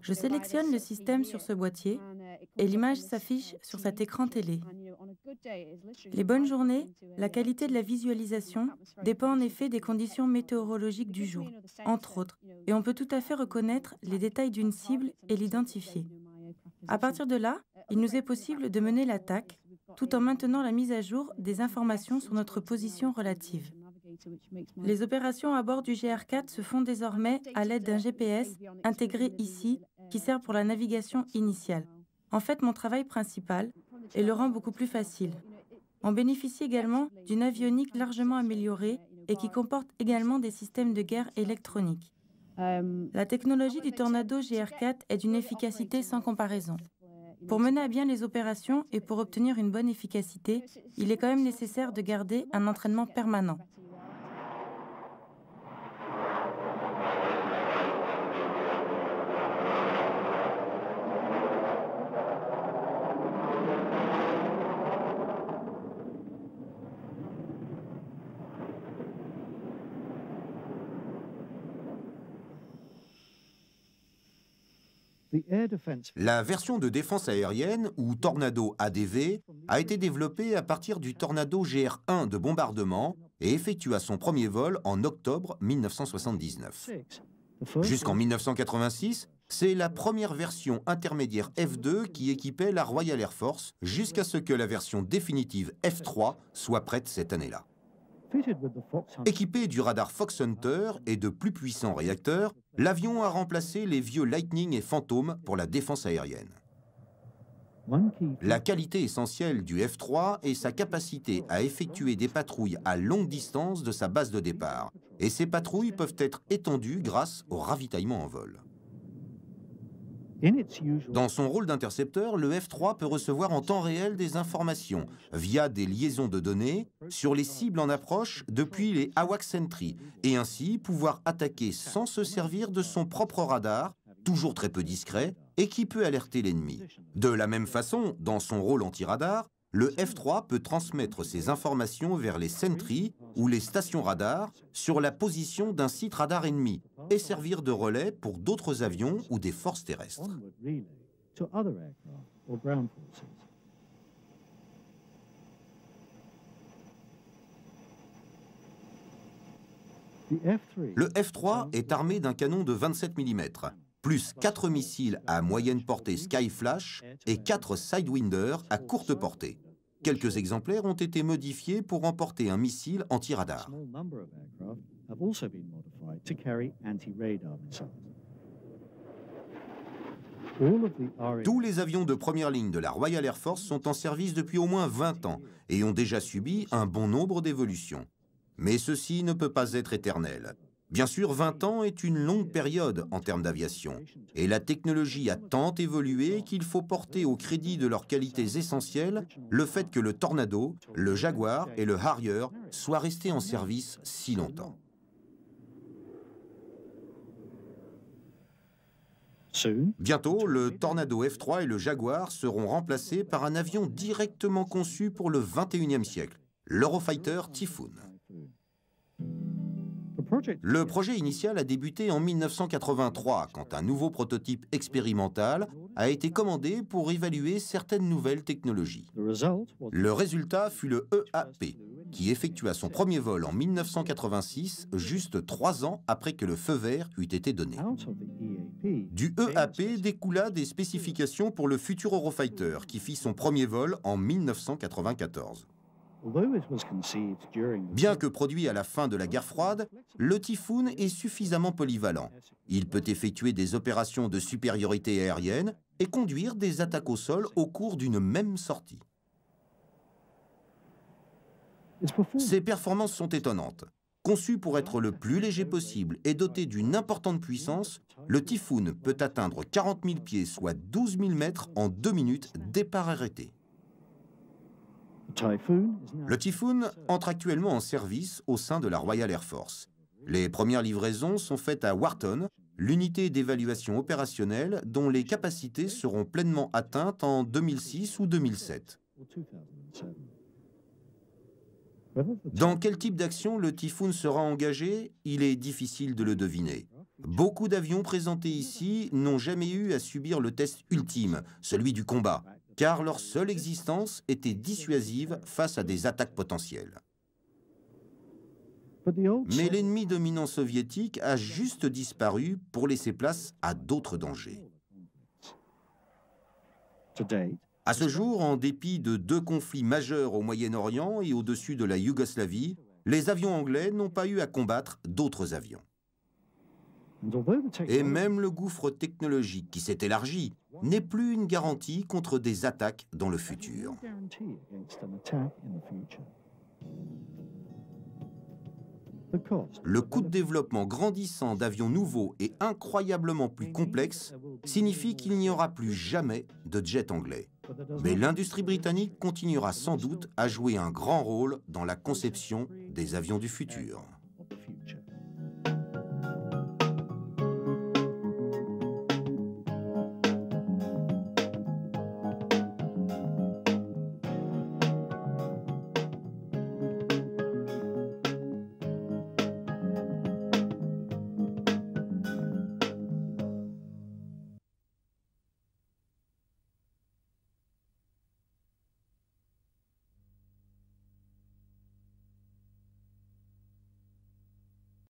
Je sélectionne le système sur ce boîtier et l'image s'affiche sur cet écran télé. Les bonnes journées, la qualité de la visualisation dépend en effet des conditions météorologiques du jour, entre autres, et on peut tout à fait reconnaître les détails d'une cible et l'identifier. À partir de là, il nous est possible de mener l'attaque tout en maintenant la mise à jour des informations sur notre position relative. Les opérations à bord du GR4 se font désormais à l'aide d'un GPS intégré ici qui sert pour la navigation initiale. En fait, mon travail principal et le rend beaucoup plus facile. On bénéficie également d'une avionique largement améliorée et qui comporte également des systèmes de guerre électroniques. La technologie du Tornado GR4 est d'une efficacité sans comparaison. Pour mener à bien les opérations et pour obtenir une bonne efficacité, il est quand même nécessaire de garder un entraînement permanent. La version de défense aérienne, ou Tornado ADV, a été développée à partir du Tornado GR1 de bombardement et effectua son premier vol en octobre 1979. Jusqu'en 1986, c'est la première version intermédiaire F2 qui équipait la Royal Air Force jusqu'à ce que la version définitive F3 soit prête cette année-là. Équipé du radar Fox Hunter et de plus puissants réacteurs, l'avion a remplacé les vieux Lightning et Phantom pour la défense aérienne. La qualité essentielle du F3 est sa capacité à effectuer des patrouilles à longue distance de sa base de départ. Et ces patrouilles peuvent être étendues grâce au ravitaillement en vol. Dans son rôle d'intercepteur, le F3 peut recevoir en temps réel des informations via des liaisons de données sur les cibles en approche depuis les AWACS Sentry et ainsi pouvoir attaquer sans se servir de son propre radar, toujours très peu discret, et qui peut alerter l'ennemi. De la même façon, dans son rôle anti-radar, le F3 peut transmettre ces informations vers les Sentry ou les stations radar sur la position d'un site radar ennemi et servir de relais pour d'autres avions ou des forces terrestres. Le F-3 est armé d'un canon de 27 mm, plus 4 missiles à moyenne portée Skyflash et 4 Sidewinder à courte portée. Quelques exemplaires ont été modifiés pour emporter un missile anti-radar. Tous les avions de première ligne de la Royal Air Force sont en service depuis au moins 20 ans et ont déjà subi un bon nombre d'évolutions. Mais ceci ne peut pas être éternel. Bien sûr, 20 ans est une longue période en termes d'aviation, et la technologie a tant évolué qu'il faut porter au crédit de leurs qualités essentielles le fait que le Tornado, le Jaguar et le Harrier soient restés en service si longtemps. Bientôt, le Tornado F-3 et le Jaguar seront remplacés par un avion directement conçu pour le XXIe siècle, l'Eurofighter Typhoon. Le projet initial a débuté en 1983, quand un nouveau prototype expérimental a été commandé pour évaluer certaines nouvelles technologies. Le résultat fut le EAP, qui effectua son premier vol en 1986, juste 3 ans après que le feu vert eût été donné. Du EAP découla des spécifications pour le futur Eurofighter, qui fit son premier vol en 1994. Bien que produit à la fin de la guerre froide, le Typhoon est suffisamment polyvalent. Il peut effectuer des opérations de supériorité aérienne et conduire des attaques au sol au cours d'une même sortie. Ses performances sont étonnantes. Conçu pour être le plus léger possible et doté d'une importante puissance, le Typhoon peut atteindre 40 000 pieds, soit 12 000 mètres en 2 minutes, départ arrêté. Le Typhoon entre actuellement en service au sein de la Royal Air Force. Les premières livraisons sont faites à Wharton, l'unité d'évaluation opérationnelle dont les capacités seront pleinement atteintes en 2006 ou 2007. Dans quel type d'action le Typhoon sera engagé? Il est difficile de le deviner. Beaucoup d'avions présentés ici n'ont jamais eu à subir le test ultime, celui du combat, car leur seule existence était dissuasive face à des attaques potentielles. Mais l'ennemi dominant soviétique a juste disparu pour laisser place à d'autres dangers. À ce jour, en dépit de 2 conflits majeurs au Moyen-Orient et au-dessus de la Yougoslavie, les avions anglais n'ont pas eu à combattre d'autres avions. Et même le gouffre technologique qui s'est élargi n'est plus une garantie contre des attaques dans le futur. Le coût de développement grandissant d'avions nouveaux et incroyablement plus complexes signifie qu'il n'y aura plus jamais de jet anglais. Mais l'industrie britannique continuera sans doute à jouer un grand rôle dans la conception des avions du futur.